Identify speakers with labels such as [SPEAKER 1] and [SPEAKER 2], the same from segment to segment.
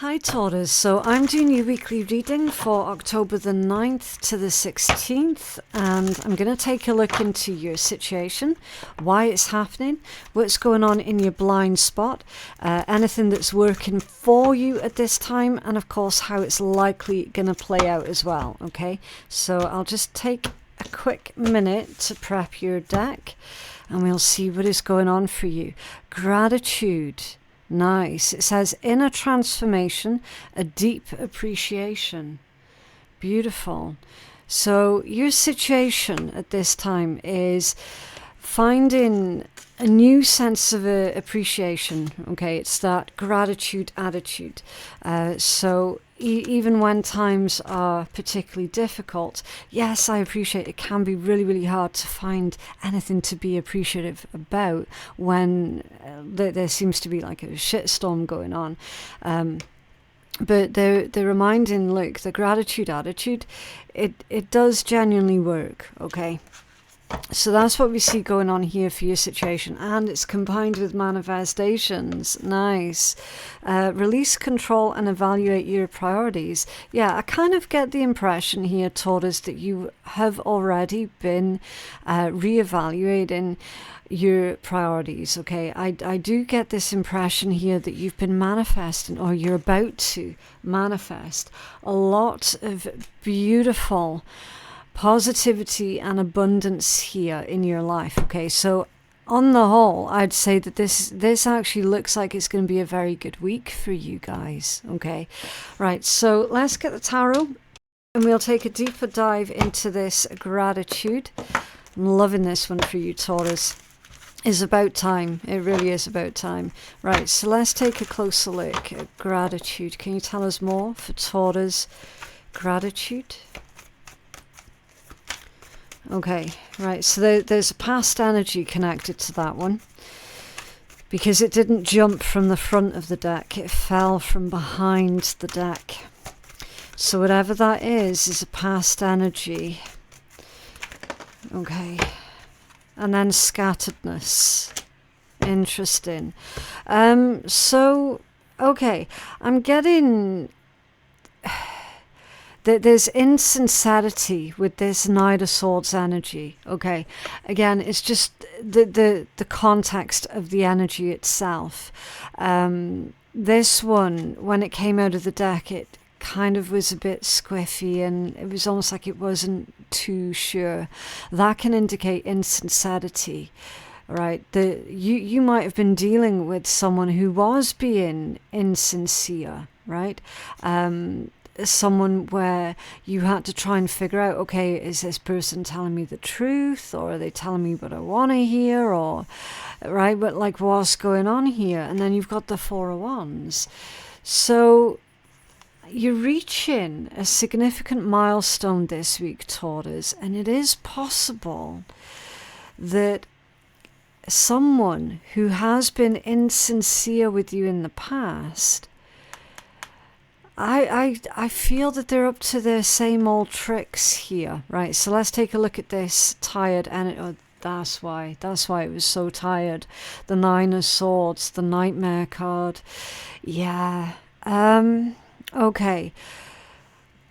[SPEAKER 1] Hi Taurus, so I'm doing your weekly reading for October the 9th to the 16th, and I'm going to take a look into your situation, why it's happening, what's going on in your blind spot, anything that's working for you at this time, and of course how it's likely going to play out as well. Okay, so I'll just take a quick minute to prep your deck and we'll see what is going on for you. Gratitude. Nice. It says inner transformation, a deep appreciation. Beautiful. So your situation at this time is finding a new sense of appreciation. Okay, it's that gratitude attitude. So even when times are particularly difficult, yes, I appreciate it can be really, really hard to find anything to be appreciative about when there seems to be like a shitstorm going on. But they're reminding, look, the gratitude attitude, it does genuinely work, okay? So that's what we see going on here for your situation, and it's combined with manifestations. Nice. Release control and evaluate your priorities. Yeah, I kind of get the impression here, Taurus, that you have already been reevaluating your priorities. Okay, I do get this impression here that you've been manifesting, or you're about to manifest, a lot of beautiful positivity and abundance here in your life. Okay, so on the whole, I'd say that this actually looks like it's going to be a very good week for you guys. Okay, right, so let's get the tarot and we'll take a deeper dive into this gratitude. I'm loving this one for you, Taurus. It's about time. It really is about time. Right, so let's take a closer look at gratitude. Can you tell us more for Taurus gratitude? Okay, right, so there's a past energy connected to that one, because it didn't jump from the front of the deck, it fell from behind the deck. So whatever that is a past energy. Okay, and then scatteredness. Interesting. So, okay, I'm getting... There's insincerity with this Knight of Swords energy. Okay, again, it's just the context of the energy itself. This one, when it came out of the deck, it kind of was a bit squiffy, and it was almost like it wasn't too sure. That can indicate insincerity. Right, you might have been dealing with someone who was being insincere, right? Someone where you had to try and figure out, okay, is this person telling me the truth, or are they telling me what I want to hear, or right, but like, what's going on here? And then you've got the Four of Wands. So you're reaching a significant milestone this week, Taurus, and it is possible that someone who has been insincere with you in the past, I feel that they're up to their same old tricks here, right? So let's take a look at this tired, and that's why it was so tired. The Nine of Swords, the Nightmare card. Yeah. Okay.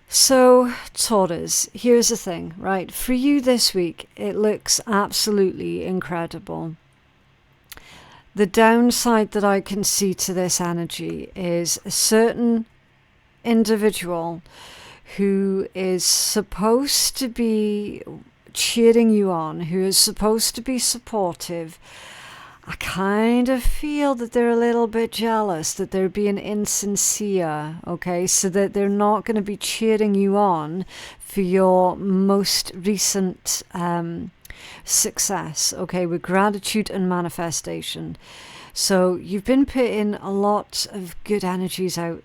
[SPEAKER 1] So, Taurus, here's the thing, right? For you this week, it looks absolutely incredible. The downside that I can see to this energy is a certain individual who is supposed to be cheering you on, who is supposed to be supportive. I kind of feel that they're a little bit jealous, that they're being insincere, okay, so that they're not going to be cheering you on for your most recent success, okay, with gratitude and manifestation. So you've been putting a lot of good energies out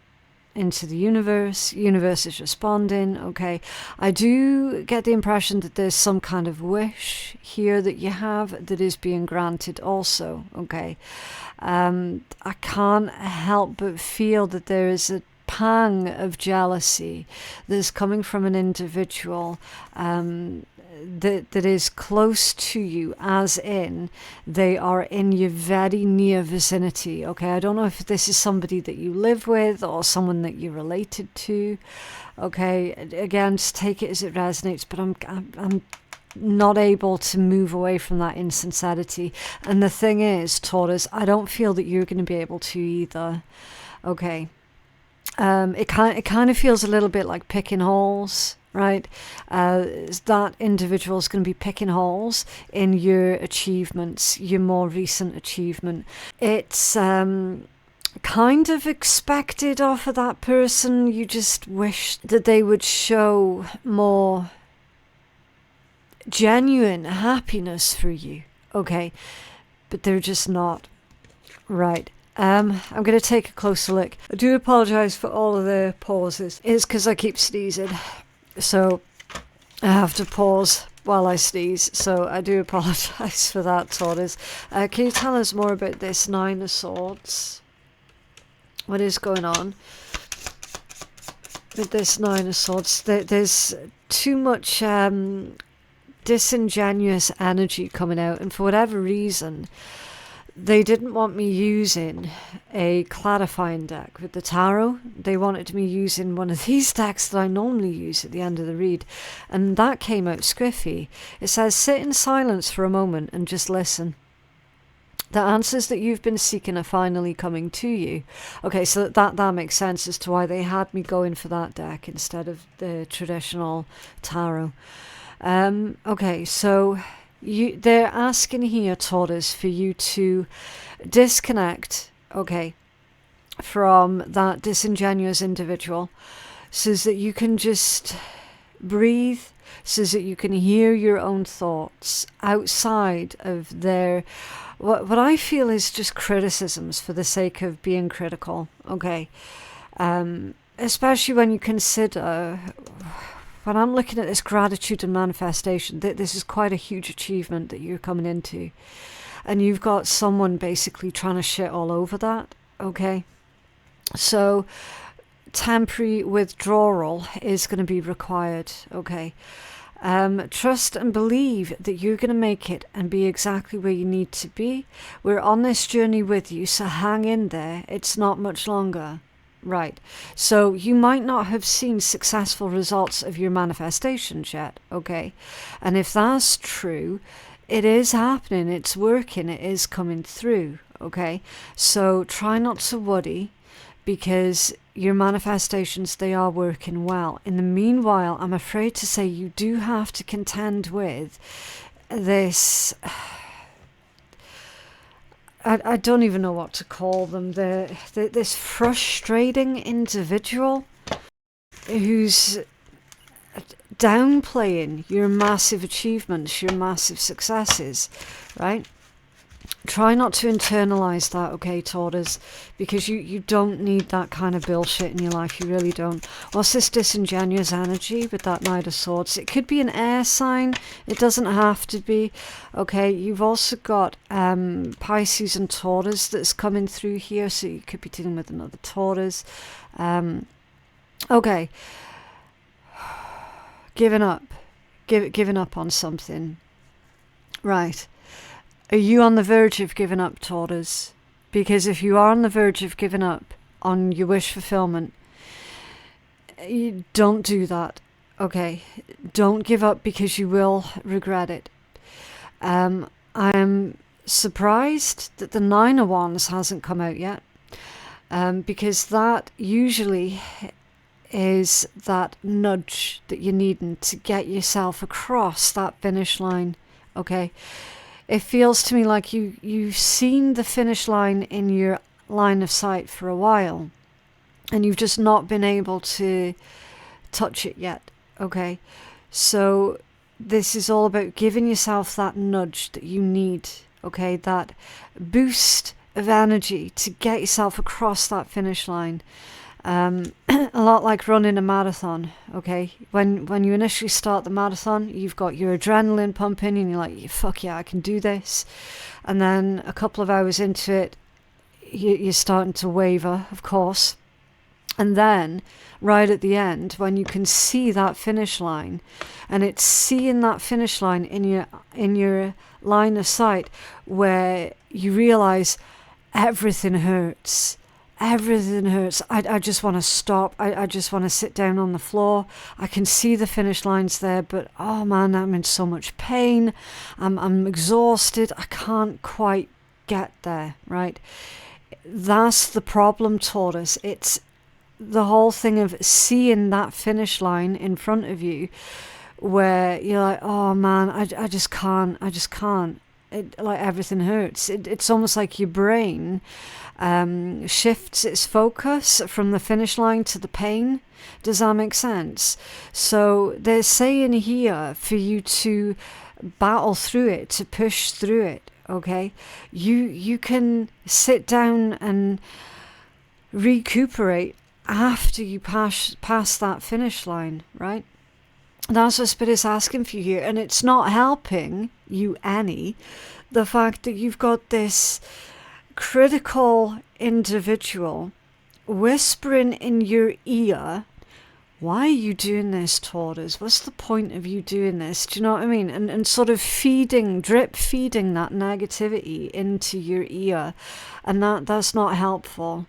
[SPEAKER 1] into the universe is responding. Okay, I do get the impression that there's some kind of wish here that you have that is being granted also. Okay, I can't help but feel that there is a pang of jealousy that's coming from an individual that is close to you, as in they are in your very near vicinity. Okay, I don't know if this is somebody that you live with or someone that you're related to. Okay, again, just take it as it resonates, but I'm not able to move away from that insincerity. And the thing is, Taurus, I don't feel that you're going to be able to either. Okay. It kind of feels a little bit like picking holes, right? That individual is going to be picking holes in your achievements, your more recent achievement. It's kind of expected off of that person. You just wish that they would show more genuine happiness for you, okay? But they're just not. Right. I'm going to take a closer look. I do apologise for all of the pauses. It's because I keep sneezing, so I have to pause while I sneeze. So I do apologise for that, Taurus. Can you tell us more about this Nine of Swords? What is going on with this Nine of Swords? There's too much disingenuous energy coming out, and for whatever reason, they didn't want me using a clarifying deck with the tarot. They wanted me using one of these decks that I normally use at the end of the read, and that came out squiffy. It says, sit in silence for a moment and just listen. The answers that you've been seeking are finally coming to you. Okay, so that makes sense as to why they had me going for that deck instead of the traditional tarot. Okay, so they're asking here, Taurus, for you to disconnect, okay, from that disingenuous individual so that you can just breathe, so that you can hear your own thoughts outside of their, what I feel is just criticisms for the sake of being critical, okay? Especially when you consider, when I'm looking at this gratitude and manifestation, this is quite a huge achievement that you're coming into. And you've got someone basically trying to shit all over that, okay? So temporary withdrawal is going to be required, okay? Trust and believe that you're going to make it and be exactly where you need to be. We're on this journey with you, so hang in there. It's not much longer. Right, so you might not have seen successful results of your manifestations yet, okay? And if that's true, it is happening, it's working, it is coming through, okay? So try not to worry, because your manifestations, they are working well. In the meanwhile, I'm afraid to say you do have to contend with this, I don't even know what to call them, this frustrating individual who's downplaying your massive achievements, your massive successes, right? Try not to internalize that, okay, Taurus, because you don't need that kind of bullshit in your life. You really don't. What's this disingenuous energy with that Knight of Swords? It could be an air sign. It doesn't have to be. Okay, you've also got Pisces and Taurus that's coming through here, so you could be dealing with another Taurus. Okay. Giving up. Giving up on something. Right. Are you on the verge of giving up, Taurus? Because if you are on the verge of giving up on your wish fulfillment, you don't do that, okay? Don't give up, because you will regret it. I am surprised that the Nine of Wands hasn't come out yet, because that usually is that nudge that you're needing to get yourself across that finish line, okay? It feels to me like you've seen the finish line in your line of sight for a while, and you've just not been able to touch it yet, okay? So this is all about giving yourself that nudge that you need, okay? That boost of energy to get yourself across that finish line. A lot like running a marathon, okay? When you initially start the marathon, you've got your adrenaline pumping and you're like, fuck yeah, I can do this. And then a couple of hours into it, you're starting to waver, of course. And then right at the end, when you can see that finish line, and it's seeing that finish line in your line of sight, where you realize everything hurts. Everything hurts. I just want to stop. I just want to sit down on the floor. I can see the finish lines there, but oh man, I'm in so much pain. I'm exhausted. I can't quite get there, right? That's the problem, Taurus. It's the whole thing of seeing that finish line in front of you where you're like, oh man, I just can't. Like everything hurts. It's almost like your brain shifts its focus from the finish line to the pain. Does that make sense? So they're saying here for you to battle through it, to push through it, okay? You can sit down and recuperate after you pass that finish line, right? That's what Spirit's asking for you here, and it's not helping you any, the fact that you've got this critical individual whispering in your ear, why are you doing this, Taurus? What's the point of you doing this? Do you know what I mean? And sort of drip feeding that negativity into your ear, and that's not helpful.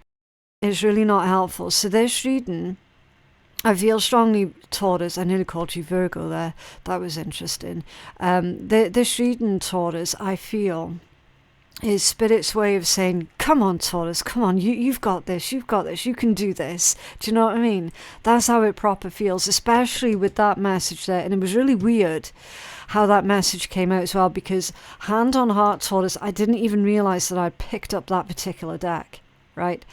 [SPEAKER 1] It's really not helpful. So this reading, I feel strongly, Taurus, I nearly called you Virgo there. That was interesting. This reading, Taurus, I feel is Spirit's way of saying, come on, Taurus, come on, you've got this, you can do this. Do you know what I mean? That's how it proper feels, especially with that message there. And it was really weird how that message came out as well, because hand on heart, Taurus, I didn't even realize that I'd picked up that particular deck, right?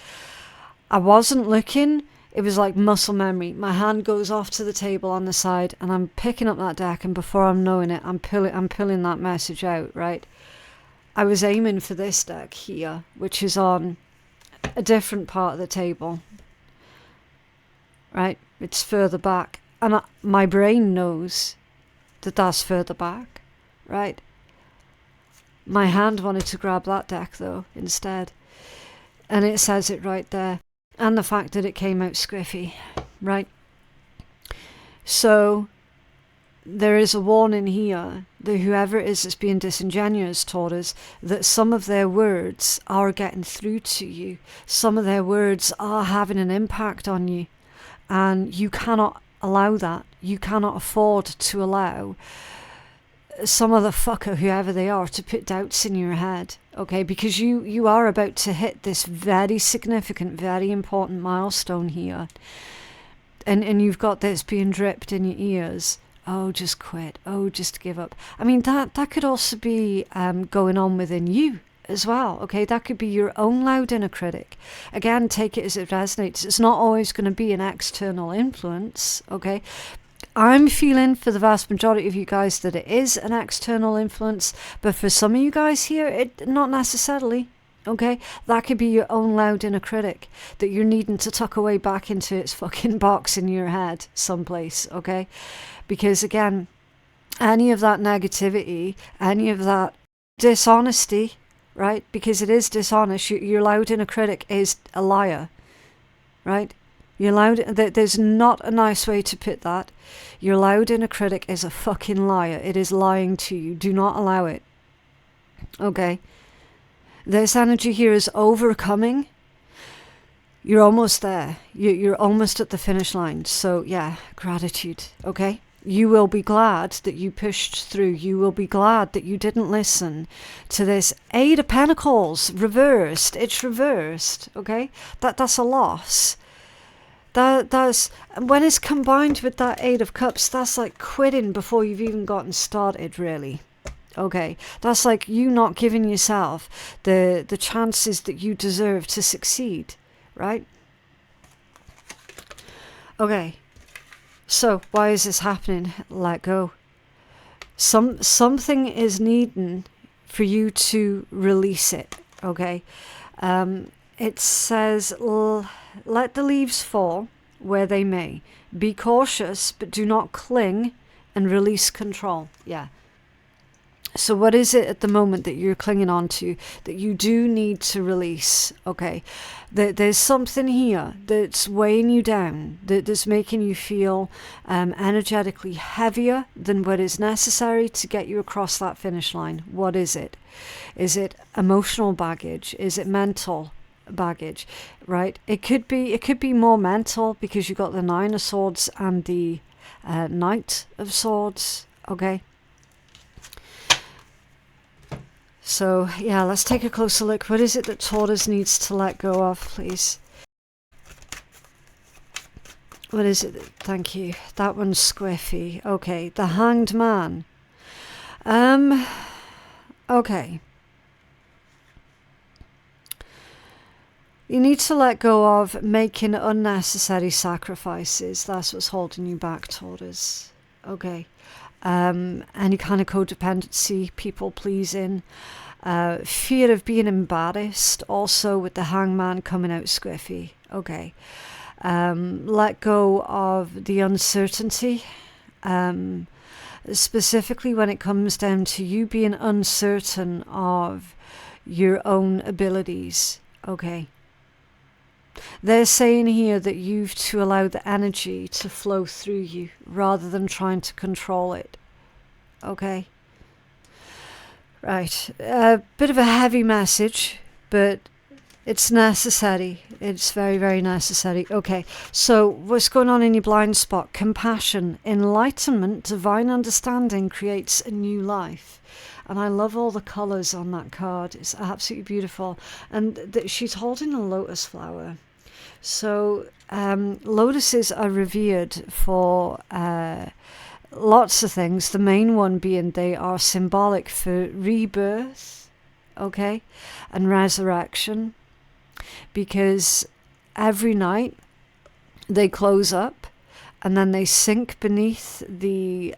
[SPEAKER 1] I wasn't looking. It was like muscle memory. My hand goes off to the table on the side and I'm picking up that deck, and before I'm knowing it, I'm pulling that message out, right? I was aiming for this deck here, which is on a different part of the table, right? It's further back, and my brain knows that that's further back, right? My hand wanted to grab that deck though instead, and it says it right there. And the fact that it came out squiffy, right? So there is a warning here that whoever it is that's being disingenuous, Taurus, that some of their words are getting through to you. Some of their words are having an impact on you. And you cannot allow that. You cannot afford to allow some other fucker, whoever they are, to put doubts in your head, okay? Because you are about to hit this very significant, very important milestone here. And you've got this being dripped in your ears. Oh, just quit. Oh, just give up. I mean, that could also be going on within you as well, okay? That could be your own loud inner critic. Again, take it as it resonates. It's not always going to be an external influence, okay? I'm feeling for the vast majority of you guys that it is an external influence, but for some of you guys here, it not necessarily, okay? That could be your own loud inner critic that you're needing to tuck away back into its fucking box in your head someplace, okay? Because again, any of that negativity, any of that dishonesty, right? Because it is dishonest. Your loud inner critic is a liar, right? Your loud, there's not a nice way to put that. Your loud inner critic is a fucking liar. It is lying to you. Do not allow it. Okay? This energy here is overcoming. You're almost there. You're almost at the finish line. So yeah, gratitude. Okay? You will be glad that you pushed through. You will be glad that you didn't listen to this Eight of Pentacles reversed. It's reversed. Okay? That's a loss. That's when it's combined with that Eight of Cups, that's like quitting before you've even gotten started, really. Okay, that's like you not giving yourself the chances that you deserve to succeed, right? Okay, so why is this happening? Let go. Something is needing for you to release it, okay? It says, let the leaves fall where they may. Be cautious, but do not cling, and release control. Yeah. So what is it at the moment that you're clinging on to that you do need to release? Okay, there's something here that's weighing you down, that's making you feel energetically heavier than what is necessary to get you across that finish line. What is it? Is it emotional baggage? Is it mental baggage? Right? It could be more mental, because you've got the Nine of Swords and the Knight of Swords. Okay. So, yeah, let's take a closer look. What is it that Taurus needs to let go of, please? What is it? Thank you. That one's squiffy. Okay, the Hanged Man. Okay. You need to let go of making unnecessary sacrifices. That's what's holding you back, Taurus. Okay. Any kind of codependency, people pleasing, fear of being embarrassed, also with the Hangman coming out squiffy. Okay. Let go of the uncertainty, specifically when it comes down to you being uncertain of your own abilities. Okay. They're saying here that you've to allow the energy to flow through you rather than trying to control it. Okay. Right. A bit of a heavy message, but it's necessary. It's very, very necessary. Okay. So what's going on in your blind spot? Compassion, enlightenment, divine understanding creates a new life. And I love all the colours on that card. It's absolutely beautiful. And she's holding a lotus flower. So lotuses are revered for lots of things. The main one being they are symbolic for rebirth, okay, and resurrection. Because every night they close up and then they sink beneath the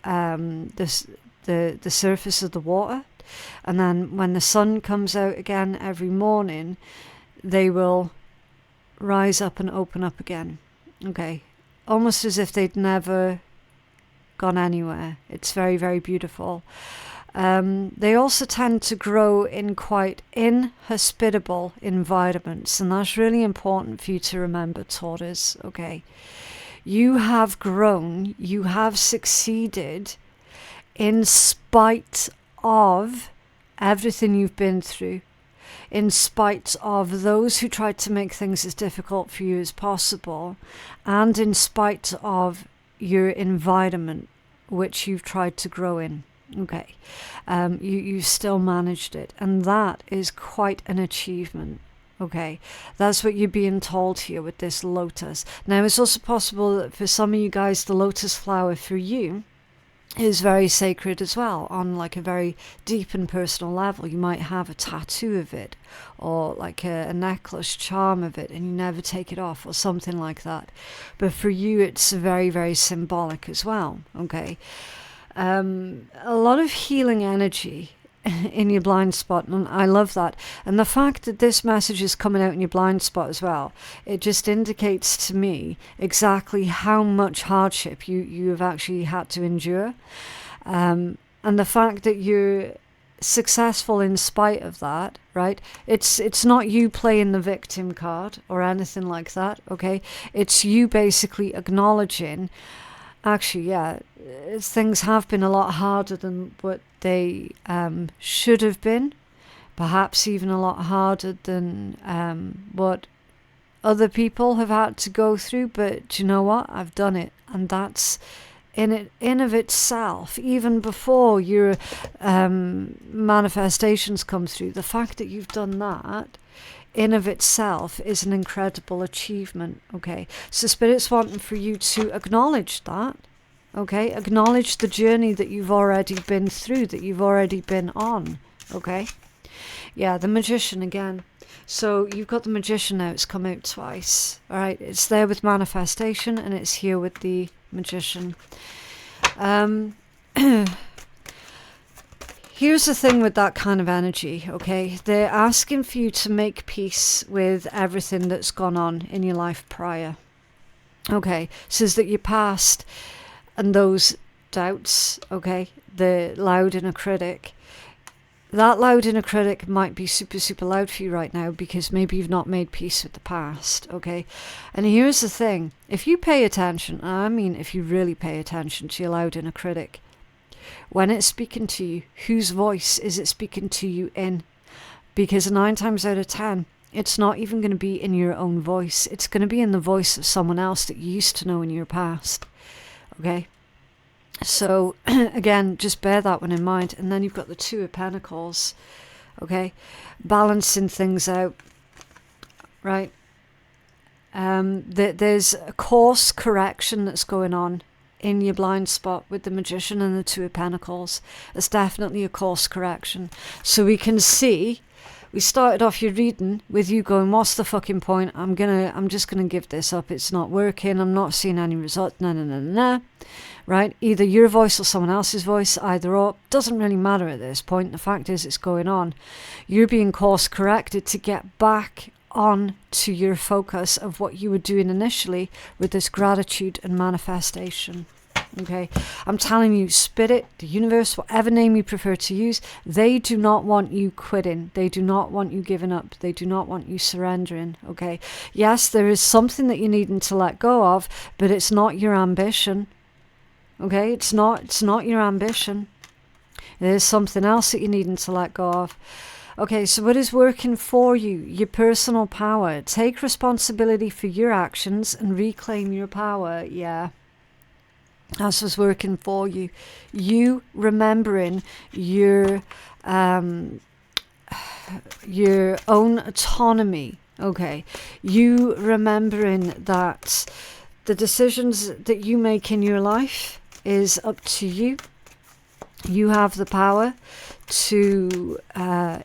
[SPEAKER 1] surface of the water. And then when the sun comes out again every morning, they will rise up and open up again. Okay. Almost as if they'd never gone anywhere. It's very, very beautiful. They also tend to grow in quite inhospitable environments, and that's really important for you to remember, Taurus. Okay. You have grown, you have succeeded in spite of everything you've been through, in spite of those who tried to make things as difficult for you as possible, and in spite of your environment, which you've tried to grow in. Okay, you still managed it, and that is quite an achievement. Okay, that's what you're being told here with this lotus. Now, it's also possible that for some of you guys, the lotus flower for you is very sacred as well, on like a very deep and personal level. You might have a tattoo of it, or like a necklace charm of it, and you never take it off, or something like that. But for you, it's very, very symbolic as well. Okay, a lot of healing energy in your blind spot, and I love that. And the fact that this message is coming out in your blind spot as well, it just indicates to me exactly how much hardship you have actually had to endure, and the fact that you're successful in spite of that, right? It's not you playing the victim card or anything like that. Okay, it's you basically acknowledging, actually, yeah, things have been a lot harder than what they should have been, perhaps even a lot harder than what other people have had to go through. But you know what? I've done it, and that's in of itself, even before your manifestations come through. The fact that you've done that in of itself is an incredible achievement. Okay, so Spirit's wanting for you to acknowledge that. Okay, acknowledge the journey that you've already been through, that you've already been on. Okay, yeah, the Magician again. So you've got the Magician now. It's come out twice. All right, it's there with manifestation, and it's here with the Magician. Here's the thing with that kind of energy, okay? They're asking for you to make peace with everything that's gone on in your life prior. Okay, says that your past and those doubts, okay, the loud inner critic. That loud inner critic might be super, super loud for you right now because maybe you've not made peace with the past, okay? And here's the thing. If you pay attention, I mean if you really pay attention to your loud inner critic, when it's speaking to you, whose voice is it speaking to you in? Because 9 times out of 10, it's not even going to be in your own voice. It's going to be in the voice of someone else that you used to know in your past, okay? So, again, just bear that one in mind. And then you've got the Two of Pentacles, okay? Balancing things out, right? There's a course correction that's going on in your blind spot with the Magician and the Two of Pentacles. There's definitely a course correction. So we can see, we started off your reading with you going, what's the fucking point? I'm just gonna give this up. It's not working. I'm not seeing any result. No. Right? Either your voice or someone else's voice, either or. Doesn't really matter at this point. The fact is it's going on. You're being course corrected to get back on to your focus of what you were doing initially with this gratitude and manifestation. Okay, I'm telling you, Spirit, the universe, whatever name you prefer to use, they do not want you quitting. They do not want you giving up. They do not want you surrendering. Okay, yes, there is something that you're needing to let go of, but it's not your ambition. Okay, it's not your ambition. There's something else that you're needing to let go of. Okay, so what is working for you? Your personal power. Take responsibility for your actions and reclaim your power. Yeah. That's what's working for you. You remembering your own autonomy. Okay. You remembering that the decisions that you make in your life is up to you. You have the power to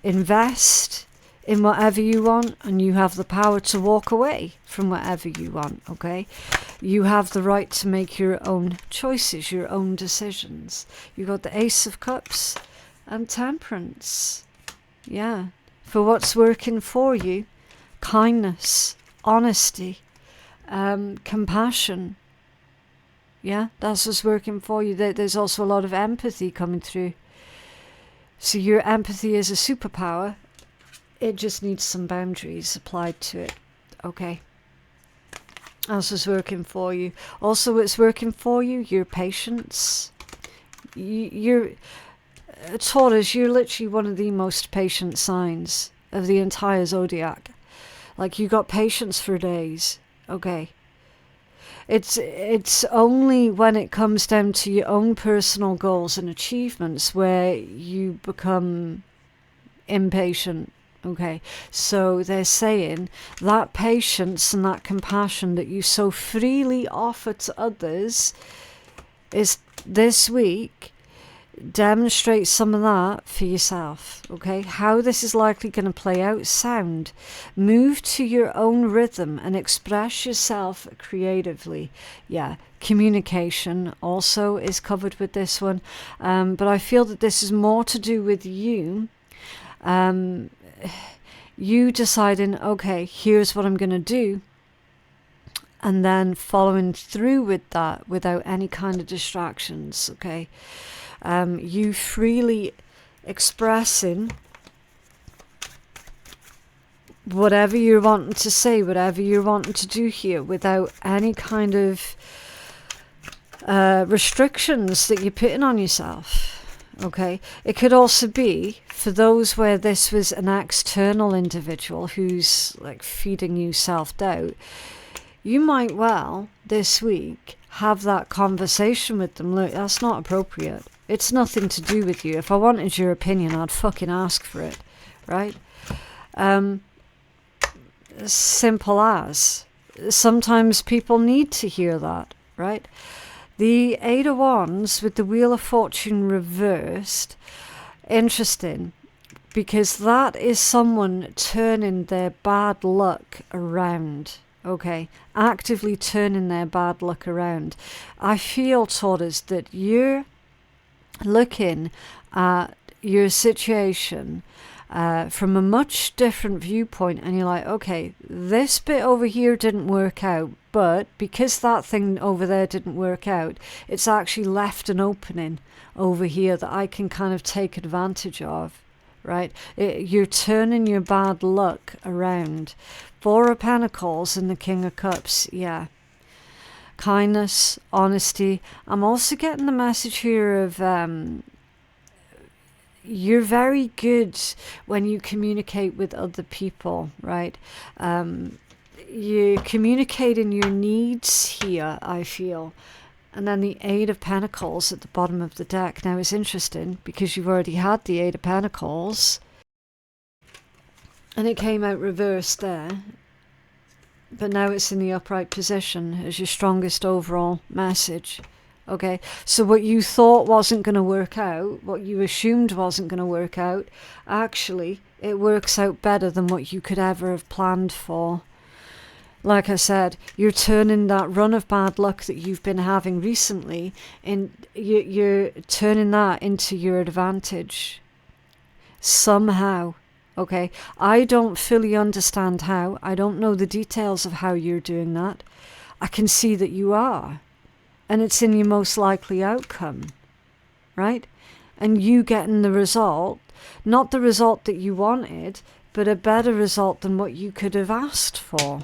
[SPEAKER 1] invest in whatever you want, and you have the power to walk away from whatever you want, okay? You have the right to make your own choices, your own decisions. You got the Ace of Cups and Temperance. Yeah. For what's working for you, kindness, honesty, compassion. Yeah, that's what's working for you. There's also a lot of empathy coming through. So your empathy is a superpower. It just needs some boundaries applied to it. Okay. That's what's working for you. Also, what's working for you, your patience. You're Taurus, you're literally one of the most patient signs of the entire zodiac. Like, you got patience for days. Okay. It's only when it comes down to your own personal goals and achievements where you become impatient. Okay, so they're saying that patience and that compassion that you so freely offer to others is this week. Demonstrate some of that for yourself, okay? How this is likely going to play out, sound. Move to your own rhythm and express yourself creatively. Yeah, communication also is covered with this one. But I feel that this is more to do with you. You deciding, okay, here's what I'm going to do. And then following through with that without any kind of distractions, okay? You freely expressing whatever you're wanting to say, whatever you're wanting to do here without any kind of restrictions that you're putting on yourself. Okay, it could also be for those where this was an external individual who's like feeding you self-doubt. You might well this week have that conversation with them. Look, that's not appropriate. It's nothing to do with you. If I wanted your opinion, I'd fucking ask for it, right? Simple as. Sometimes people need to hear that, right? The Eight of Wands with the Wheel of Fortune reversed. Interesting, because that is someone turning their bad luck around. Okay, actively turning their bad luck around. I feel, Taurus, that you're looking at your situation from a much different viewpoint, and you're like, okay, this bit over here didn't work out, but because that thing over there didn't work out, it's actually left an opening over here that I can kind of take advantage of, right? You're turning your bad luck around. Four of Pentacles and the King of Cups, yeah. Kindness, honesty. I'm also getting the message here of you're very good when you communicate with other people, right? You're communicating your needs here, I feel. And then the Eight of Pentacles at the bottom of the deck. Now it's interesting because you've already had the Eight of Pentacles and it came out reversed there. But now it's in the upright position as your strongest overall message. Okay, so what you thought wasn't going to work out, what you assumed wasn't going to work out, actually, it works out better than what you could ever have planned for. Like I said, you're turning that run of bad luck that you've been having recently, and you're turning that into your advantage. Somehow. Okay, I don't fully understand how. I don't know the details of how you're doing that. I can see that you are. And it's in your most likely outcome, right? And you getting the result, not the result that you wanted, but a better result than what you could have asked for.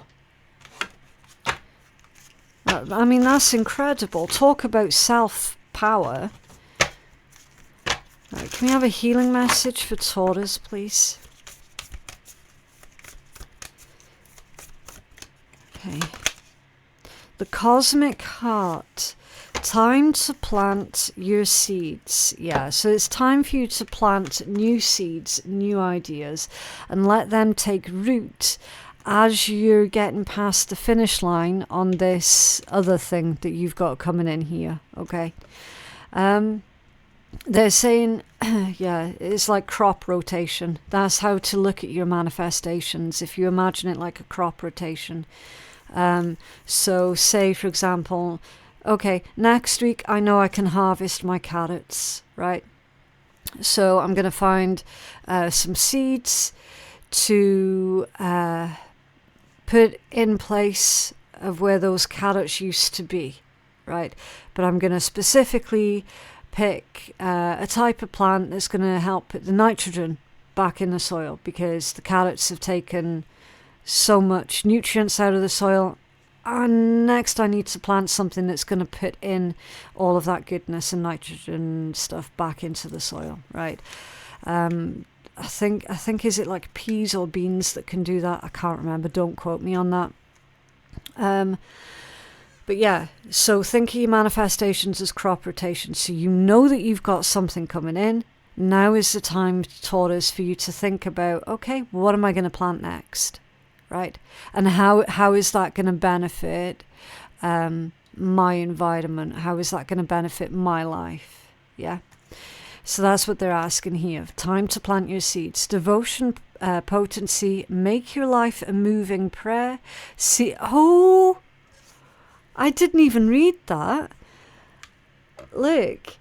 [SPEAKER 1] I mean, that's incredible. Talk about self-power. Right, can we have a healing message for Taurus, please? Okay. The Cosmic Heart. Time to plant your seeds. Yeah, so it's time for you to plant new seeds, new ideas, and let them take root as you're getting past the finish line on this other thing that you've got coming in here, okay? They're saying, yeah, it's like crop rotation. That's how to look at your manifestations, if you imagine it like a crop rotation. So say, for example, okay, next week I know I can harvest my carrots, right? So I'm going to find some seeds to put in place of where those carrots used to be, right? But I'm going to specifically pick a type of plant that's going to help put the nitrogen back in the soil, because the carrots have taken so much nutrients out of the soil, and next I need to plant something that's going to put in all of that goodness and nitrogen stuff back into the soil, right? I think is it like peas or beans that can do that? I can't remember, don't quote me on that. But yeah, so think of your manifestations as crop rotation. So you know that you've got something coming in. Now is the time, Taurus, for you to think about, okay, what am I going to plant next? Right? And how is that going to benefit my environment? How is that going to benefit my life? Yeah. So that's what they're asking here. Time to plant your seeds. Devotion, potency, make your life a moving prayer. See, oh, I didn't even read that. Look,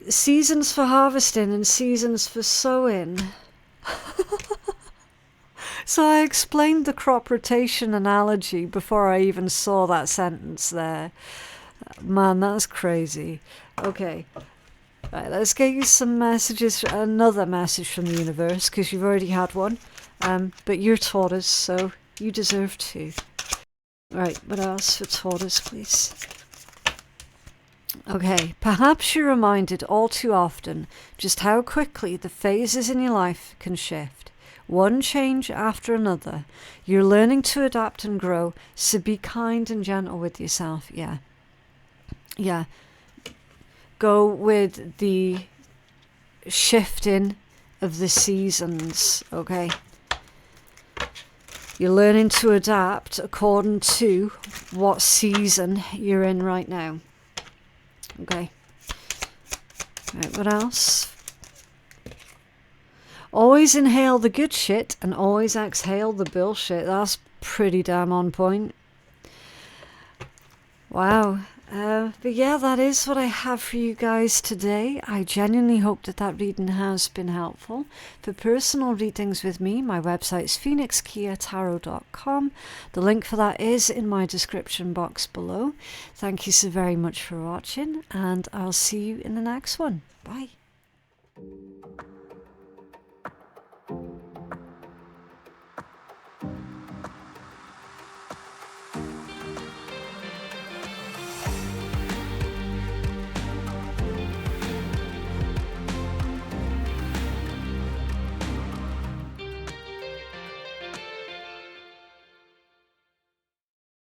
[SPEAKER 1] seasons for harvesting and seasons for sowing. So I explained the crop rotation analogy before I even saw that sentence there. Man, that's crazy. Okay. Right, let's get you some messages, another message from the universe, because you've already had one. But you're Taurus, so you deserve two. Right, what else for Taurus, please? Okay, perhaps you're reminded all too often just how quickly the phases in your life can shift. One change after another. You're learning to adapt and grow, so be kind and gentle with yourself. Yeah. Yeah. Go with the shifting of the seasons, okay? You're learning to adapt according to what season you're in right now. Okay. Right, what else? Always inhale the good shit and always exhale the bullshit. That's pretty damn on point. Wow. But yeah, that is what I have for you guys today. I genuinely hope that that reading has been helpful. For personal readings with me, my website is phoenixkeiatarot.com. The link for that is in my description box below. Thank you so very much for watching, and I'll see you in the next one. Bye.